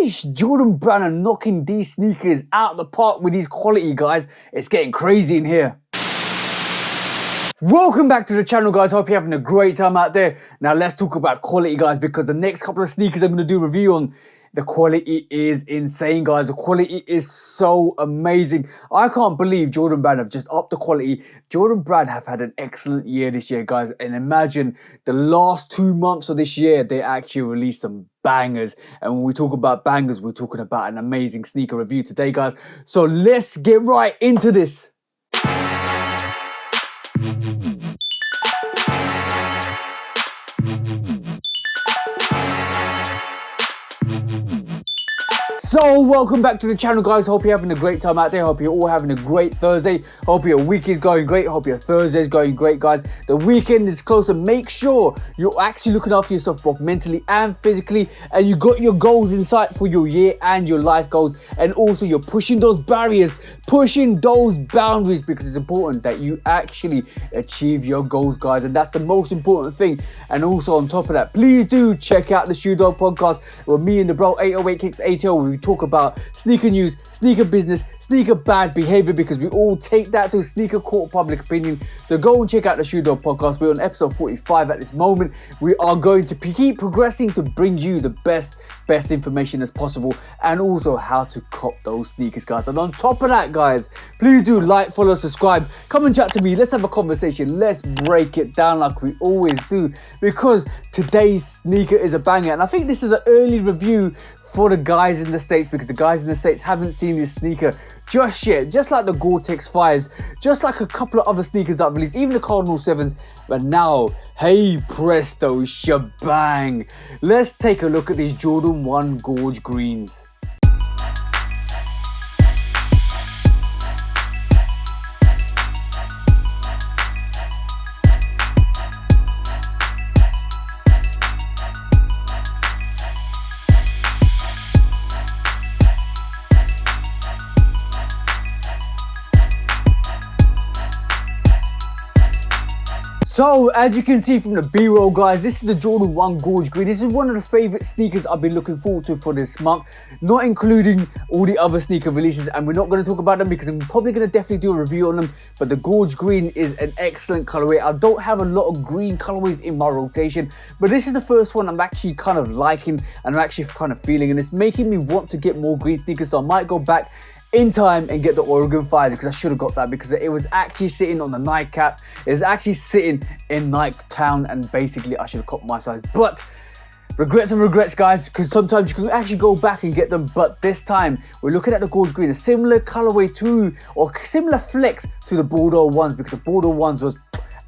Sheesh, Jordan Brand are knocking these sneakers out of the park with these quality, guys. It's getting crazy in here. Welcome back to the channel, guys. Hope you're having a great time out there. Now let's talk about quality, guys, because the next couple of sneakers I'm going to do a review on, the quality is insane, guys. The quality is so amazing. I can't believe Jordan Brand have just upped the quality. Jordan Brand have had an excellent year this year, guys. And imagine the last 2 months of this year, they actually released some bangers. And when we talk about bangers, we're talking about an amazing sneaker review today, guys. So let's get right into this. So welcome back to the channel, guys. Hope you're having a great time out there. Hope you're all having a great Thursday. Hope your week is going great. Hope your Thursday is going great, guys. The weekend is closer. Make sure you're actually looking after yourself both mentally and physically, and you got your goals in sight for your year and your life goals. And also you're pushing those barriers, pushing those boundaries, because it's important that you actually achieve your goals, guys. And that's the most important thing. And also on top of that, please do check out the Shoe Dog podcast with me and the bro 808 Kicks ATO, where we talk about sneaker news, sneaker business, sneaker bad behavior, because we all take that to sneaker court public opinion. So go and check out the Shoe Dog podcast. We're on episode 45 at this moment. We are going to keep progressing to bring you the best information as possible, and also how to cop those sneakers, guys. And on top of that, guys, please do like, follow, subscribe, come and chat to me. Let's have a conversation. Let's break it down like we always do, because today's sneaker is a banger. And I think this is an early review for the guys in the States, because the guys in the States haven't seen this sneaker just yet. Just like the Gore-Tex 5s, just like a couple of other sneakers that I've released, even the Cardinal 7s. But now, hey presto, shebang. Let's take a look at these Jordan 1 Gorge Greens. So, as you can see from the B-roll, guys, this is the Jordan 1 Gorge Green. This is one of the favorite sneakers I've been looking forward to for this month, not including all the other sneaker releases, and we're not going to talk about them because I'm probably going to definitely do a review on them. But the Gorge Green is an excellent colorway. I don't have a lot of green colorways in my rotation, but this is the first one I'm actually kind of liking, and I'm actually kind of feeling, and it's making me want to get more green sneakers. So I might go back in time and get the Oregon 5s, because I should have got that, because it was actually sitting on the Nike cap. It's actually sitting in Nike Town, and basically I should have copped my size. But regrets and regrets, guys, because sometimes you can actually go back and get them. But this time we're looking at the Gorge Green, a similar colorway to, or similar flex to the Bordeaux ones, because the Bordeaux ones was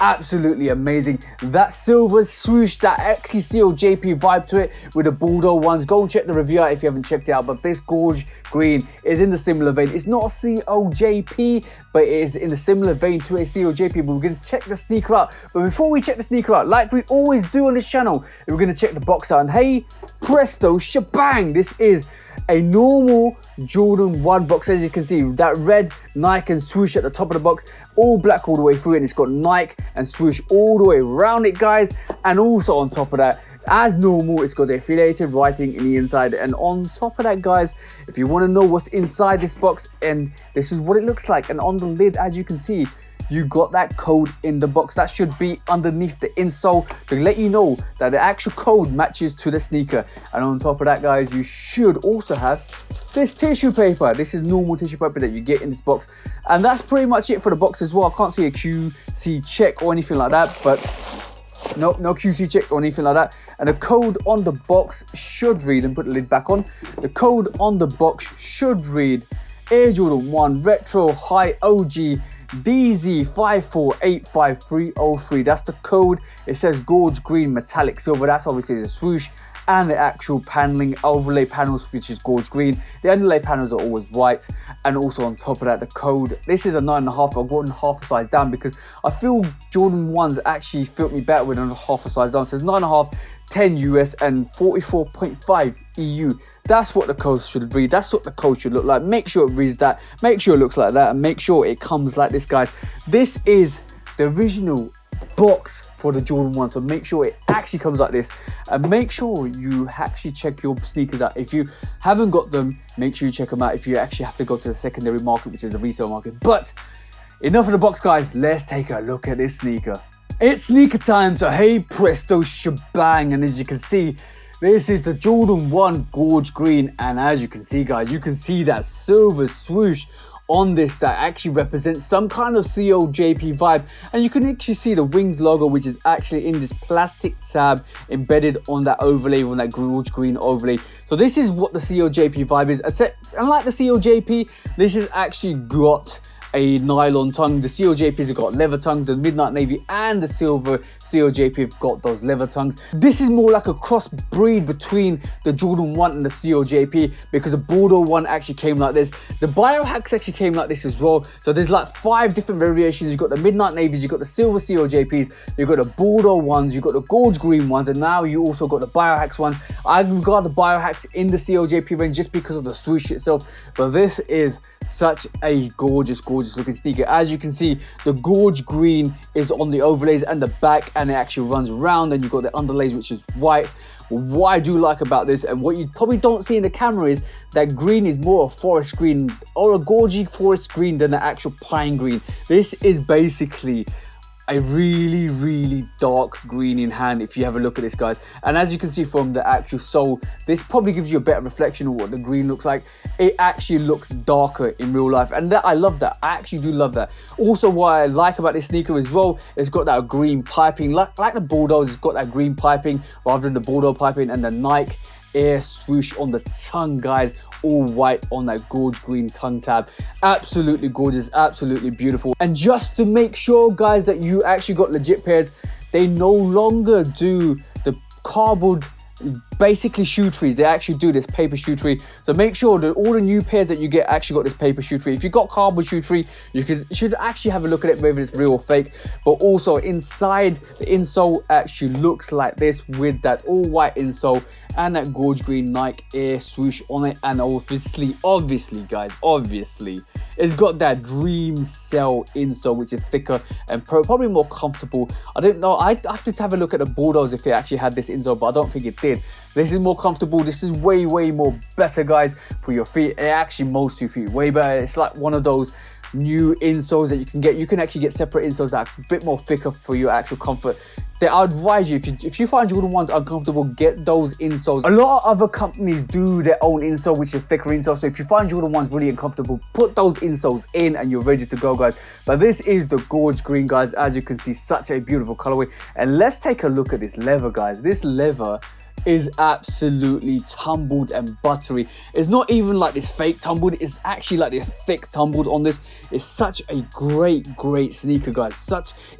absolutely amazing. That silver swoosh, that actually COJP vibe to it with the Bordeaux ones. Go and check the review out if you haven't checked it out. But this Gorge Green is in the similar vein. It's not a COJP, but it is in a similar vein to a COJP. But we're going to check the sneaker out. But before we check the sneaker out, like we always do on this channel, we're going to check the box out. And hey, presto, shebang, this is a normal Jordan 1 box. As you can see, that red Nike and swoosh at the top of the box, all black all the way through, and it's got Nike and swoosh all the way around it, guys. And also on top of that, as normal, it's got the affiliated writing in the inside. And on top of that, guys, if you want to know what's inside this box, and this is what it looks like, and on the lid, as you can see, you got that code in the box. That should be underneath the insole to let you know that the actual code matches to the sneaker. And on top of that, guys, you should also have this tissue paper. This is normal tissue paper that you get in this box. And that's pretty much it for the box as well. I can't see a QC check or anything like that, but no QC check or anything like that. And the code on the box should read, and put the lid back on, the code on the box should read Air Jordan 1 Retro High OG DZ5485303. That's the code. It says Gorge Green Metallic Silver. That's obviously the swoosh and the actual paneling, overlay panels, which is Gorge Green. The underlay panels are always white. And also on top of that, the code. This is a 9.5. I've gotten half a size down because I feel Jordan 1s actually fit me better with a half a size down. So it's 9.5, 10 US and 44.5 EU. That's what the code should read. That's what the code should look like. Make sure it reads that. Make sure it looks like that. And make sure it comes like this, guys. This is the original box for the Jordan 1. So make sure it actually comes like this, and make sure you actually check your sneakers out. If you haven't got them, make sure you check them out if you actually have to go to the secondary market, which is the resale market. But enough of the box, guys. Let's take a look at this sneaker. It's sneaker time, so hey presto shebang. And as you can see, this is the Jordan 1 Gorge Green, and as you can see, guys, you can see that silver swoosh on this that actually represents some kind of COJP vibe, and you can actually see the Wings logo, which is actually in this plastic tab embedded on that overlay, on that Gorge Green overlay. So this is what the COJP vibe is. Unlike the COJP, this has actually got a nylon tongue. The COJPs have got leather tongues. The Midnight Navy and the silver COJP have got those leather tongues. This is more like a cross breed between the Jordan 1 and the COJP, because the Bordeaux one actually came like this. The Biohacks actually came like this as well. So there's like 5 different variations. You've got the Midnight Navies, you've got the silver COJPs, you've got the Bordeaux ones, you've got the Gorge Green ones, and now you also got the Biohacks ones. I regard the Biohacks in the COJP range just because of the swoosh itself, but this is such a gorgeous looking sneaker. As you can see, the Gorge Green is on the overlays and the back, and it actually runs around, and you've got the underlays, which is white. What I do like about this, and what you probably don't see in the camera, is that green is more a forest green, or a gorgy forest green, than an actual pine green. This is basically a really dark green in hand if you have a look at this, guys. And as you can see from the actual sole, this probably gives you a better reflection of what the green looks like. It actually looks darker in real life, and that I love that. I actually do love that. Also, what I like about this sneaker as well, it's got that green piping, like the Bordeaux. It's got that green piping rather than the Bordeaux piping, and the Nike Air swoosh on the tongue, guys, all white on that Gorge Green tongue tab. Absolutely gorgeous, absolutely beautiful. And just to make sure, guys, that you actually got legit pairs, they no longer do the cardboard basically shoe trees. They actually do this paper shoe tree. So make sure that all the new pairs that you get actually got this paper shoe tree. If you got cardboard shoe tree, you should actually have a look at it, whether it's real or fake. But also inside, the insole actually looks like this, with that all white insole and that Gorge Green Nike Air swoosh on it. And obviously guys, it's got that Dream Cell insole, which is thicker and probably more comfortable. I don't know, I'd have to have a look at the Bordeaux if it actually had this insole, but I don't think it did. This is more comfortable. This is way more better, guys, for your feet. It actually molds to your feet way better. It's like one of those new insoles that you can get. You can actually get separate insoles that are a bit more thicker for your actual comfort. I advise you, if you find Jordan 1s uncomfortable, get those insoles. A lot of other companies do their own insole, which is thicker insole. So if you find Jordan 1s really uncomfortable, put those insoles in and you're ready to go, guys. But this is the Gorge Green, guys. As you can see, such a beautiful colorway. And let's take a look at this leather, guys. This leather is absolutely tumbled and buttery. It's not even like this fake tumbled, it's actually like this thick tumbled on this. It's such a great sneaker, guys.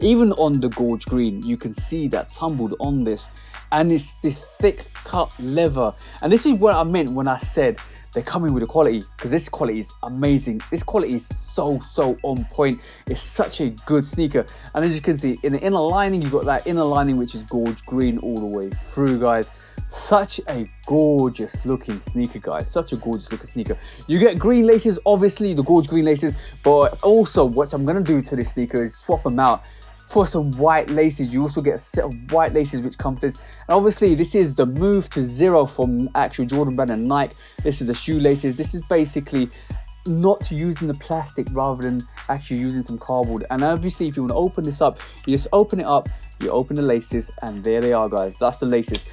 Even on the Gorge Green, you can see that tumbled on this, and it's this thick cut leather. And this is what I meant when I said they're coming with the quality, because this quality is amazing. This quality is so on point. It's such a good sneaker. And as you can see, in the inner lining, you've got that inner lining, which is Gorge Green all the way through, guys. Such a gorgeous looking sneaker, guys. Such a gorgeous looking sneaker. You get green laces, obviously, the Gorge Green laces, but also what I'm gonna do to this sneaker is swap them out for some white laces. You also get a set of white laces which come with this. And obviously this is the move to zero from actual Jordan Brand and Nike. This is the shoelaces. This is basically not using the plastic rather than actually using some cardboard. And obviously if you want to open this up, you just open it up, you open the laces, and there they are, guys. That's the laces.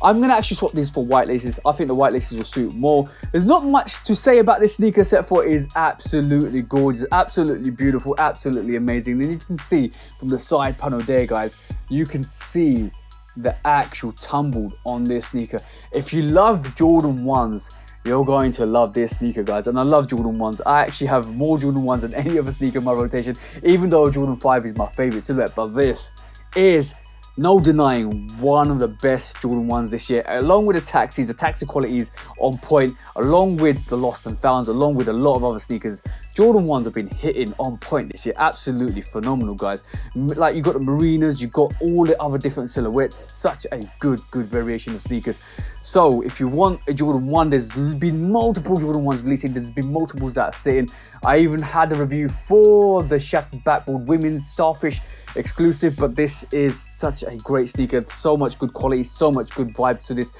I'm going to actually swap these for white laces. I think the white laces will suit more. There's not much to say about this sneaker except for it is absolutely gorgeous, absolutely beautiful, absolutely amazing. And you can see from the side panel there, guys, you can see the actual tumbled on this sneaker. If you love Jordan 1s, you're going to love this sneaker, guys. And I love Jordan 1s. I actually have more Jordan 1s than any other sneaker in my rotation, even though Jordan 5 is my favorite silhouette. But this is, no denying, one of the best Jordan 1s this year. Along with the taxi quality is on point, along with the lost and founds, along with a lot of other sneakers. Jordan 1s have been hitting on point this year. Absolutely phenomenal, guys. Like, you got the Marinas, you got all the other different silhouettes. Such a good variation of sneakers. So if you want a Jordan 1, there's been multiple Jordan 1s releasing. There's been multiples that are sitting. I even had a review for the Shattered Backboard Women's Starfish exclusive, but this is such a great sneaker. So much good quality, so much good vibes to this.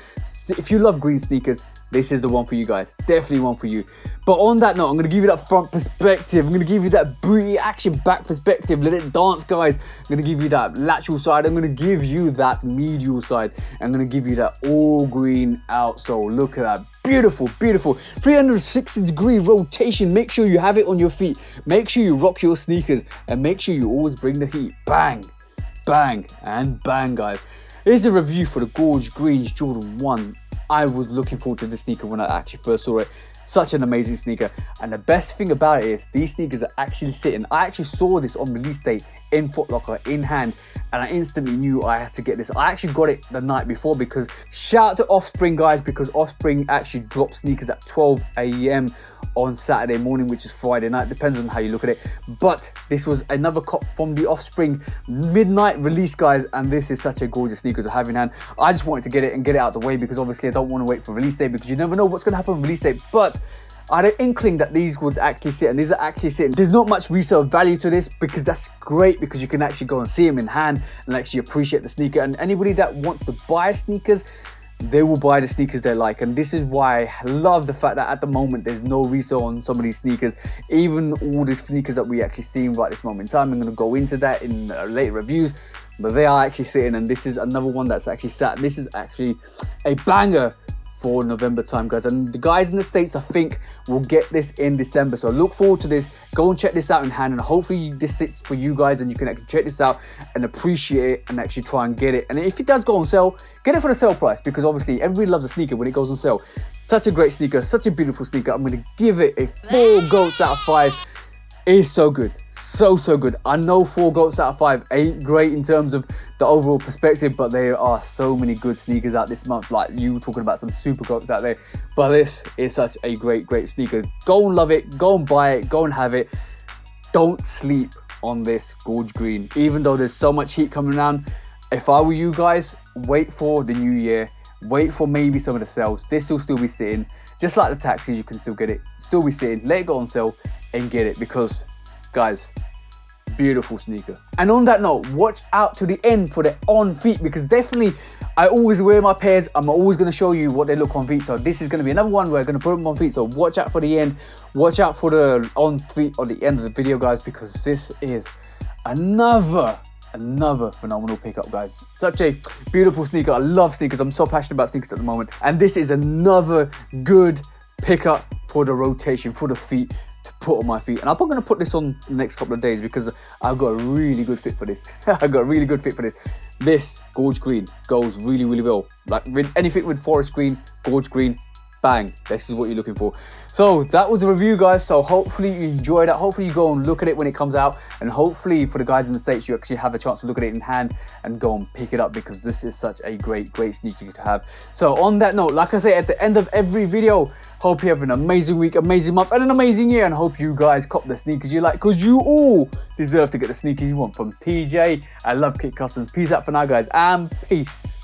If you love green sneakers, this is the one for you guys. Definitely one for you. But on that note, I'm going to give you that front perspective. I'm going to give you that booty action back perspective. Let it dance, guys. I'm going to give you that lateral side. I'm going to give you that medial side. I'm going to give you that all green outsole. Look at that. Beautiful, beautiful. 360-degree rotation. Make sure you have it on your feet. Make sure you rock your sneakers. And make sure you always bring the heat. Bang, bang, and bang, guys. Here's a review for the Gorge Green Jordan 1. I was looking forward to this sneaker when I actually first saw it. Such an amazing sneaker. And the best thing about it is these sneakers are actually sitting. I actually saw this on release day in Foot Locker in hand, and I instantly knew I had to get this. I actually got it the night before because shout out to Offspring, guys, because Offspring actually dropped sneakers at 12 a.m. on Saturday morning, which is Friday night, depends on how you look at it. But this was another cop from the Offspring midnight release, guys, and this is such a gorgeous sneaker to have in hand. I just wanted to get it and get it out of the way because obviously I don't want to wait for release day because you never know what's going to happen on release day. But I had an inkling that these would actually sit, and these are actually sitting. There's not much resale value to this because that's great because you can actually go and see them in hand and actually appreciate the sneaker. And anybody that wants to buy sneakers, they will buy the sneakers they like. And this is why I love the fact that at the moment there's no resale on some of these sneakers, even all the sneakers that we actually seen right this moment in time. I'm going to go into that in later reviews, but they are actually sitting, and this is another one that's actually sat. This is actually a banger for November time, guys, and the guys in the States I think will get this in December, so look forward to this. Go and check this out in hand, and hopefully this sits for you guys and you can actually check this out and appreciate it and actually try and get it. And if it does go on sale, get it for the sale price because obviously everybody loves a sneaker when it goes on sale. Such a great sneaker, such a beautiful sneaker. I'm going to give it a 4 goats out of 5. It is so good. So good. I know 4 goats out of 5 ain't great in terms of the overall perspective, but there are so many good sneakers out this month. Like you talking about some super goats out there, but this is such a great sneaker. Go and love it. Go and buy it. Go and have it. Don't sleep on this Gorge Green. Even though there's so much heat coming around, if I were you guys, wait for the new year. Wait for maybe some of the sales. This will still be sitting. Just like the taxis, you can still get it. Still be sitting. Let it go on sale and get it because, guys, beautiful sneaker. And on that note, watch out to the end for the on feet because definitely I always wear my pairs. I'm always going to show you what they look on feet, so this is going to be another one where I'm going to put them on feet, so watch out for the end. Watch out for the on feet on the end of the video, guys, because this is another phenomenal pickup, guys. Such a beautiful sneaker. I love sneakers. I'm so passionate about sneakers at the moment, and this is another good pickup for the rotation, for the feet, to put on my feet. And I'm going to put this on the next couple of days because I've got a really good fit for this. I've got a really good fit for this. This Gorge Green goes really well. Like with anything with forest green, Gorge Green, bang, this is what you're looking for. So that was the review, guys. So hopefully you enjoyed it. Hopefully you go and look at it when it comes out, and hopefully for the guys in the States you actually have a chance to look at it in hand and go and pick it up because this is such a great sneaker to have. So on that note, like I say at the end of every video, hope you have an amazing week, amazing month, and an amazing year, and hope you guys cop the sneakers you like because you all deserve to get the sneakers you want. From TJ, I love Kit Customs. Peace out for now, guys, and peace.